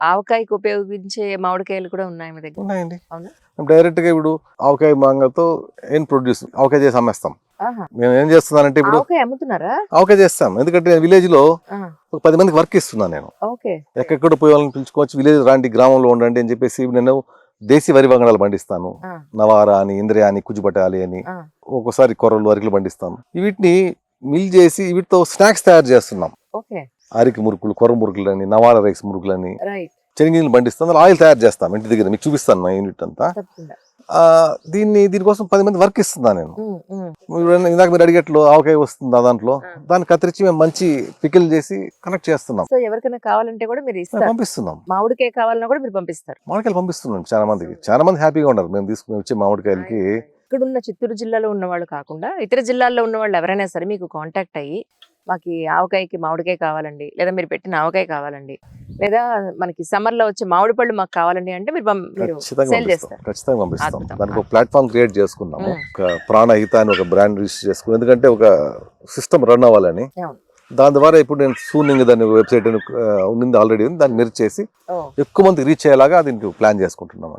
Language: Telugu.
ఆవకాయకి ఉపయోగించే మామిడికాయలు కూడా ఉన్నాయి మీ దగ్గర? ఉన్నాయండి. అవునా? డైరెక్ట్ గా ఇప్పుడు ఆవకాయ మాంగతో ఏం ప్రొడ్యూస్ ఆవకాయ చేసి అమ్మేస్తాం. ఆహా. మేము ఏం చేస్తున్నానంటే ఇప్పుడు ఆవకాయ అమ్ముతున్నారా? ఆవకాయ చేస్తాం. ఎందుకంటే నేను విలేజ్ లో ఆ, ఒక 10 మందికి వర్క్ ఇస్తున్నాను నేను. ఓకే. ఎక్కడెక్కడ పోయే వాళ్ళని పిలుచుకోవచ్చు, విలేజ్ రాండి, గ్రామంలో ఉండండి అని చెప్పేసి నేను దేశీ వరి వంగడాలు పండిస్తాను. ఆ, నవారా అని, ఇంద్రియ అని, కుజుబటాలి అని, ఆ, ఒక్కోసారి కొర్రలు అరికలు పండిస్తాను. వీటిని మిల్ చేసి వీటితో స్నాక్స్ తయారు చేస్తున్నాం. ఓకే. అరికి మురుకులు, కొర్ర మురుకులు అని, నవారా రైస్ మురుకులు అని, రైట్. శనగలు పండిస్తాను. అందులో ఆయిల్ తయారు చేస్తాం ఇంటి దగ్గర. మీకు చూపిస్తాను మా యూనిట్ అంతా. తప్పకుండా. దీనికోసం 10 మంది వర్క్ ఇస్తున్నాను నేను. ఉమ్, ఉమ్. ఇందాక మీరు అడిగేట్లు ఆవకాయ వస్తుందా దాంట్లో, ఆ. దాన్ని కత్తిరించి మేము మంచి పికిల్ చేసి కనెక్ట్ చేస్తున్నాం, సో ఎవరికైనా కావాలంటే కూడా మీరు ఇస్తారు? పంపిస్తున్నాం. మామిడికాయ కావాలన్నా కూడా మీరు పంపిస్తారు? మామిడికాయలు పంపిస్తున్నాం. చాలా మందికి, చాలా మంది హ్యాపీగా ఉన్నారు మేము తీసుకుని వచ్చే మామిడికాయలకి. ఇక్కడ ఉన్న చిత్తూరు జిల్లాలో ఉన్న వాళ్ళు కాకుండా ఇతర జిల్లాల్లో ఉన్న వాళ్ళు ఎవరైనా సరే మీకు కాంటాక్ట్ అయ్యి మాకు ఈ ఆవకాయకి మామిడికాయ కావాలండి, లేదా మీరు పెట్టిన ఆవకాయ కావాలండి, లేదా మనకి సమ్మర్ లో వచ్చే మామిడి పళ్ళు మాకు కావాలండి అంటే మీరు ఖచ్చితంగా సేల్ పంపిస్తాం. చేస్తారు? ఖచ్చితంగా పంపిస్తాం. అద్భుతం. దానికి ఒక ప్లాట్ఫామ్ క్రియేట్ చేసుకున్నాము. మ్మ్. ఒక ప్రాణహిత అని ఒక బ్రాండ్ రిజిస్టర్ చేసుకున్నాం. ఎందుకంటే ఒక సిస్టమ్ రన్ అవ్వాలని. అవును. దాని ద్వారా ఇప్పుడు నేను సూనింగ్ దాని వెబ్సైట్ ఉన్నింది, ఆల్రెడీ ఉంది, దాన్ని మెర్జ్ చేసి ఓ, ఎక్కువ మందికి రీచ్ అయ్యేలాగా దీనికి ప్లాన్ చేసుకుంటున్నాం.